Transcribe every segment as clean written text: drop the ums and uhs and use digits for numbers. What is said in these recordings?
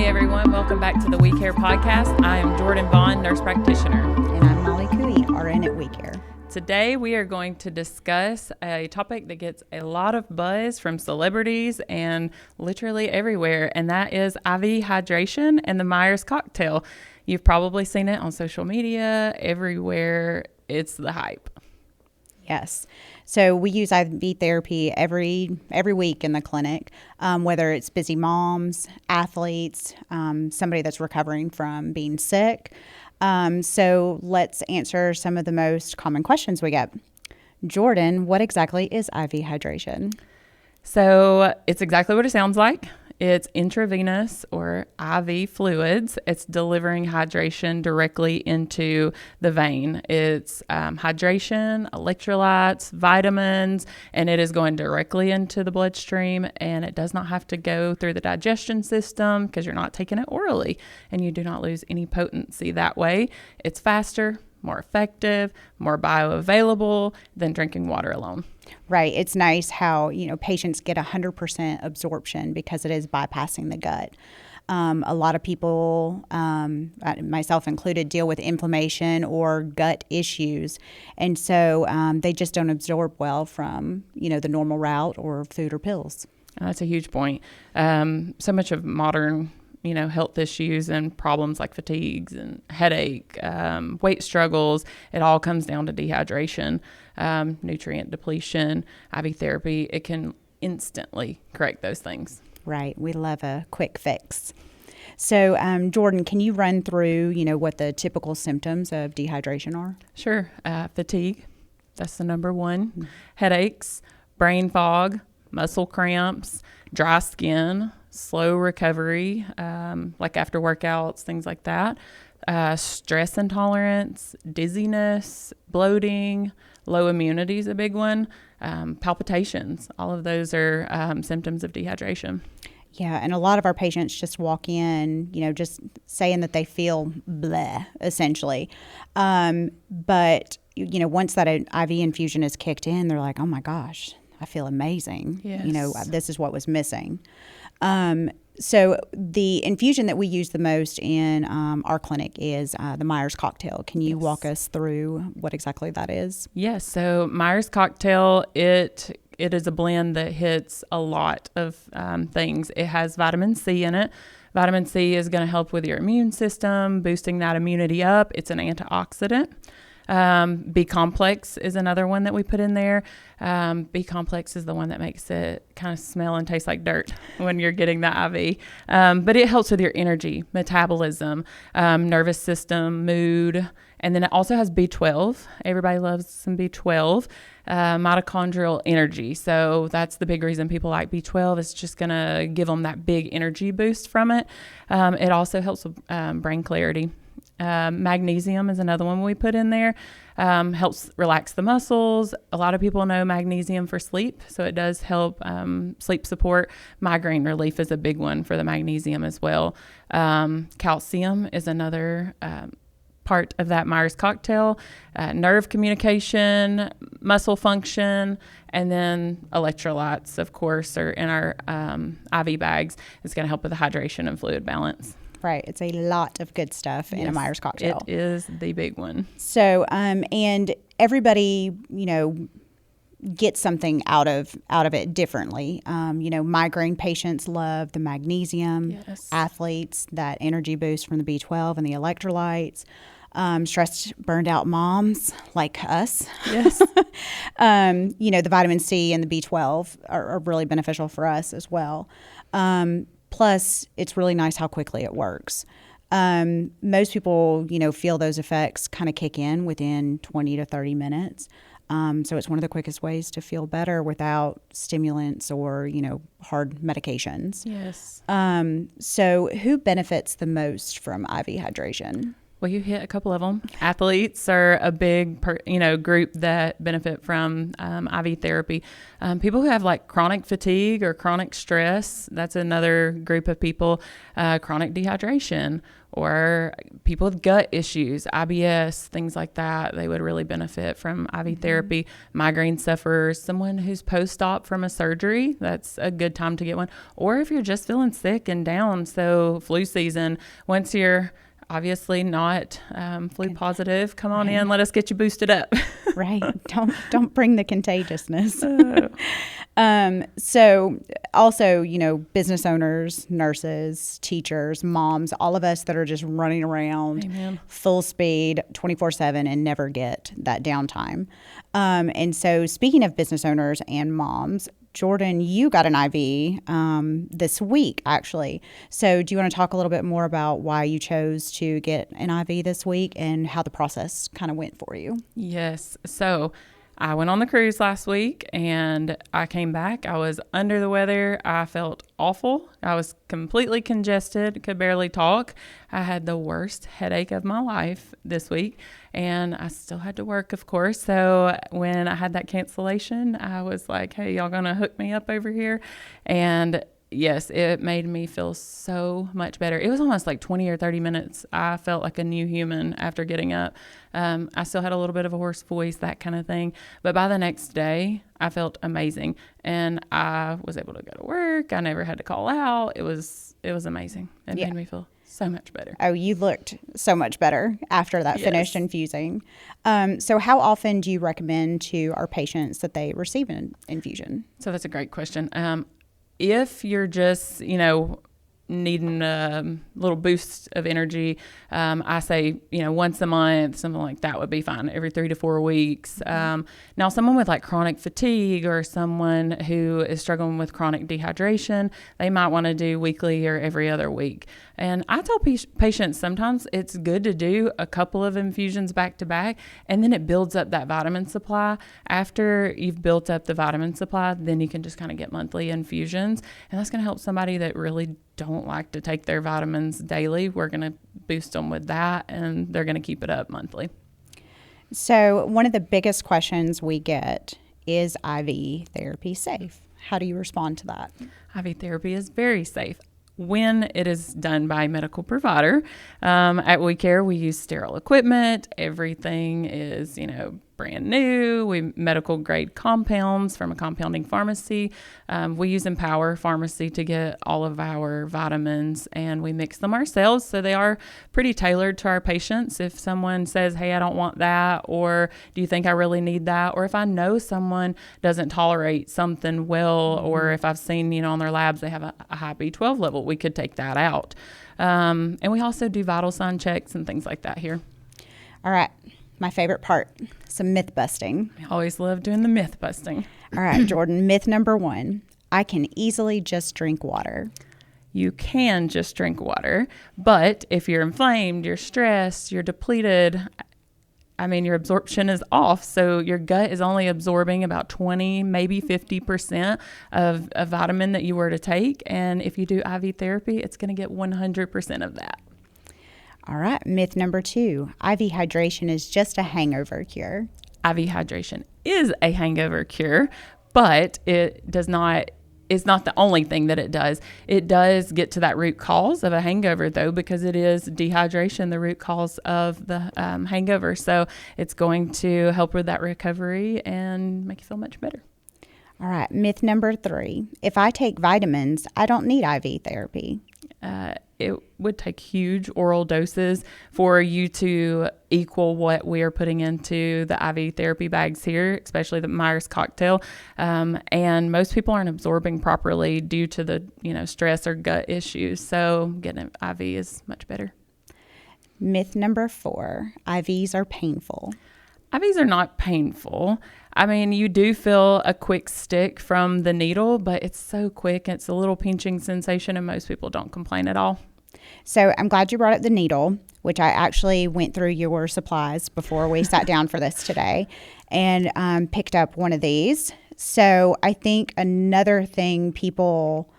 Hey everyone, welcome back to the We Care podcast. I am Jordan Vaughn, nurse practitioner. And I'm Molly Cooey, RN at We Care. Today we are going to discuss a topic that gets a lot of buzz from celebrities and literally everywhere, and that is IV hydration and the Myers cocktail. You've probably seen it on social media, everywhere. It's the hype. Yes. So we use IV therapy every week in the clinic, whether it's busy moms, athletes, somebody that's recovering from being sick. So let's answer some of the most common questions we get. Jordan, what exactly is IV hydration? So it's exactly what it sounds like. It's intravenous or IV fluids. It's delivering hydration directly into the vein. It's hydration, electrolytes, vitamins, and it is going directly into the bloodstream, and it does not have to go through the digestion system because you're not taking it orally, and you do not lose any potency that way. It's faster, more effective, more bioavailable than drinking water alone. Right. It's nice how, patients get 100% absorption because it is bypassing the gut. A lot of people, myself included, deal with inflammation or gut issues. And so they just don't absorb well from, the normal route or food or pills. That's a huge point. So much of modern health issues and problems like fatigues and headache, weight struggles, it all comes down to dehydration, nutrient depletion, IV therapy. It can instantly correct those things. Right. We love a quick fix. So, Jordan, can you run through, what the typical symptoms of dehydration are? Sure. Fatigue. That's the number one. Mm-hmm. Headaches, brain fog, muscle cramps, dry skin, slow recovery, like after workouts, things like that. Stress intolerance, dizziness, bloating, low immunity is a big one. Palpitations, all of those are symptoms of dehydration. Yeah, and a lot of our patients just walk in, just saying that they feel bleh, essentially. But, once that IV infusion is kicked in, they're like, oh my gosh, I feel amazing. Yes. This is what was missing. So the infusion that we use the most in our clinic is the Myers cocktail. Can you walk us through what exactly that is? Yes. So Myers cocktail, it is a blend that hits a lot of things. It has vitamin C in it. Vitamin C is going to help with your immune system, boosting that immunity up. It's an antioxidant. B-complex is another one that we put in there. B-complex is the one that makes it kind of smell and taste like dirt when you're getting the IV. But it helps with your energy, metabolism, nervous system, mood. And then it also has B12. Everybody loves some B12. Mitochondrial energy. So that's the big reason people like B12. It's just going to give them that big energy boost from it. It also helps with brain clarity. Magnesium is another one we put in there. Helps relax the muscles. A lot of people know magnesium for sleep, so it does help sleep support. Migraine relief is a big one for the magnesium as well. Calcium is another part of that Myers cocktail. Nerve communication, muscle function, and then electrolytes, of course, are in our IV bags. It's going to help with the hydration and fluid balance. Right. It's a lot of good stuff in a Myers cocktail. It is the big one. So, and everybody, gets something out of it differently. Migraine patients love the magnesium. Yes. Athletes, that energy boost from the B12 and the electrolytes. Stressed, burned out moms like us. Yes. The vitamin C and the B12 are really beneficial for us as well. Plus, it's really nice how quickly it works. Most people, feel those effects kind of kick in within 20 to 30 minutes. So it's one of the quickest ways to feel better without stimulants or, hard medications. Yes. So who benefits the most from IV hydration? Well, you hit a couple of them. Athletes are a big, group that benefit from IV therapy. People who have like chronic fatigue or chronic stress, that's another group of people. Chronic dehydration, or people with gut issues, IBS, things like that. They would really benefit from IV therapy. Migraine sufferers, someone who's post-op from a surgery, that's a good time to get one. Or if you're just feeling sick and down, so flu season, once you're obviously not flu positive, come on in, let us get you boosted up. Right. Don't bring the contagiousness. So also, business owners, nurses, teachers, moms, all of us that are just running around Amen. Full speed 24/7 and never get that downtime. And so speaking of business owners and moms, Jordan, you got an IV this week, actually. So do you want to talk a little bit more about why you chose to get an IV this week and how the process kind of went for you? Yes. So I went on the cruise last week and I came back. I was under the weather. I felt awful. I was completely congested, could barely talk. I had the worst headache of my life this week, and I still had to work, of course. So when I had that cancellation, I was like, hey, y'all gonna hook me up over here? And yes, it made me feel so much better. It was almost like 20 or 30 minutes. I felt like a new human after getting up. I still had a little bit of a hoarse voice, that kind of thing. But by the next day, I felt amazing. And I was able to go to work. I never had to call out. It was amazing. It made me feel so much better. Oh, you looked so much better after that finished infusing. So how often do you recommend to our patients that they receive an infusion? So that's a great question. If you're just, needing a little boost of energy, I say, once a month, something like that would be fine, every 3 to 4 weeks. Now, someone with like chronic fatigue or someone who is struggling with chronic dehydration, they might want to do weekly or every other week. And I tell patients sometimes it's good to do a couple of infusions back to back, and then it builds up that vitamin supply. After you've built up the vitamin supply, then you can just kind of get monthly infusions. And that's going to help somebody that really don't like to take their vitamins daily. We're going to boost them with that, and they're going to keep it up monthly. So one of the biggest questions we get is IV therapy safe? How do you respond to that? IV therapy is very safe when it is done by a medical provider. At We Care, we use sterile equipment. Everything is, brand new. We medical grade compounds from a compounding pharmacy. We use Empower Pharmacy to get all of our vitamins, and we mix them ourselves. So they are pretty tailored to our patients. If someone says, hey, I don't want that, or do you think I really need that? Or if I know someone doesn't tolerate something well, or if I've seen, on their labs, they have a high B12 level, we could take that out. And we also do vital sign checks and things like that here. All right. My favorite part, some myth busting. I always love doing the myth busting. All right, Jordan, myth number 1, I can easily just drink water. You can just drink water, but if you're inflamed, you're stressed, you're depleted, your absorption is off. So your gut is only absorbing about 20, maybe 50% of a vitamin that you were to take. And if you do IV therapy, it's going to get 100% of that. All right. Myth number 2, IV hydration is just a hangover cure. IV hydration is a hangover cure, but it's not the only thing that it does. It does get to that root cause of a hangover, though, because it is dehydration, the root cause of the hangover. So it's going to help with that recovery and make you feel much better. All right. Myth number 3, if I take vitamins, I don't need IV therapy. It would take huge oral doses for you to equal what we are putting into the IV therapy bags here, especially the Myers cocktail. And most people aren't absorbing properly due to the, stress or gut issues. So getting an IV is much better. Myth number 4, IVs are painful. IVs are not painful. You do feel a quick stick from the needle, but it's so quick. It's a little pinching sensation, and most people don't complain at all. So I'm glad you brought up the needle, which I actually went through your supplies before we sat down for this today and picked up one of these. So I think another thing people,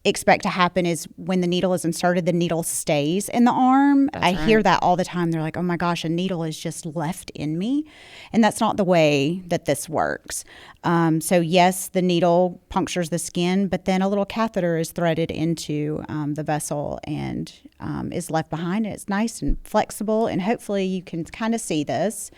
expect to happen is when the needle is inserted, the needle stays in the arm. I hear that all the time. They're like, oh my gosh, a needle is just left in me. And that's not the way that this works. So yes, the needle punctures the skin, but then a little catheter is threaded into the vessel and is left behind. And it's nice and flexible. And hopefully you can kind of see this.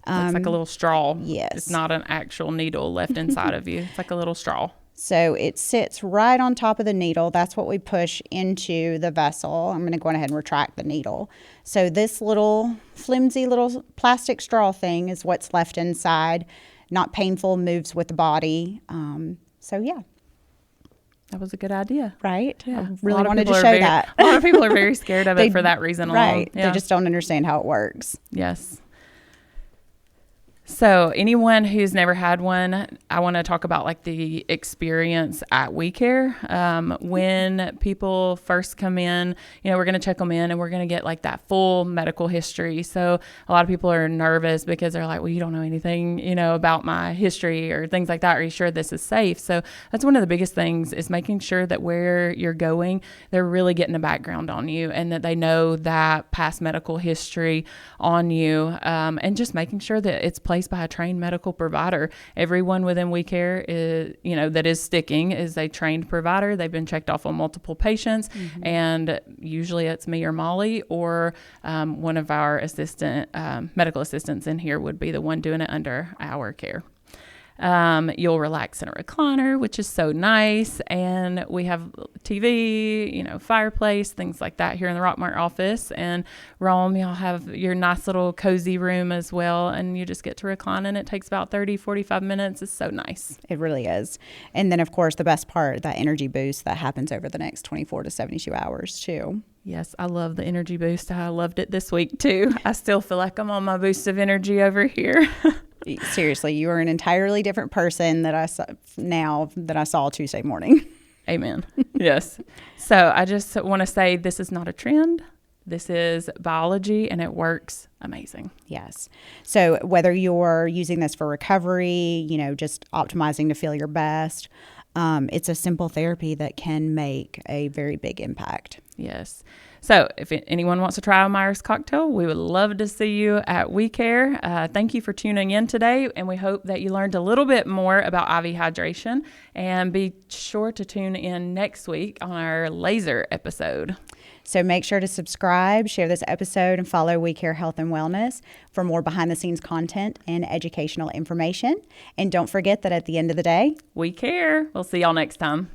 It's like a little straw. Yes. It's not an actual needle left inside of you. It's like a little straw. So it sits right on top of the needle. That's what we push into the vessel. I'm going to go ahead and retract the needle. So this little flimsy little plastic straw thing is what's left inside. Not painful, moves with the body. So yeah. That was a good idea. Right? Yeah. I really wanted to show that. A lot of people are very scared of it for that reason alone. Right. Yeah. They just don't understand how it works. Yes. So anyone who's never had one, I want to talk about like the experience at WeCare. When people first come in, we're going to check them in and we're going to get like that full medical history. So a lot of people are nervous because they're like, well, you don't know anything, about my history or things like that. Are you sure this is safe? So that's one of the biggest things is making sure that where you're going, they're really getting a background on you and that they know that past medical history on you, and just making sure that it's placed by a trained medical provider. Everyone within WeCare is, that is sticking is a trained provider. They've been checked off on multiple patients, and usually it's me or Molly or one of our medical assistants in here would be the one doing it under our care. You'll relax in a recliner, which is so nice. And we have TV, fireplace, things like that here in the Rockmart office. And Rome, y'all have your nice little cozy room as well. And you just get to recline and it takes about 30, 45 minutes. It's so nice. It really is. And then, of course, the best part, that energy boost that happens over the next 24 to 72 hours, too. Yes, I love the energy boost. I loved it this week, too. I still feel like I'm on my boost of energy over here. Seriously, you are an entirely different person that I saw Tuesday morning. Amen. Yes. So I just want to say this is not a trend. This is biology and it works amazing. Yes. So whether you're using this for recovery, just optimizing to feel your best, it's a simple therapy that can make a very big impact. Yes. So if anyone wants to try a Myers cocktail, we would love to see you at WeCare. Thank you for tuning in today, and we hope that you learned a little bit more about IV hydration. And be sure to tune in next week on our laser episode. So make sure to subscribe, share this episode, and follow WeCare Health and Wellness for more behind-the-scenes content and educational information. And don't forget that at the end of the day, we care. We'll see y'all next time.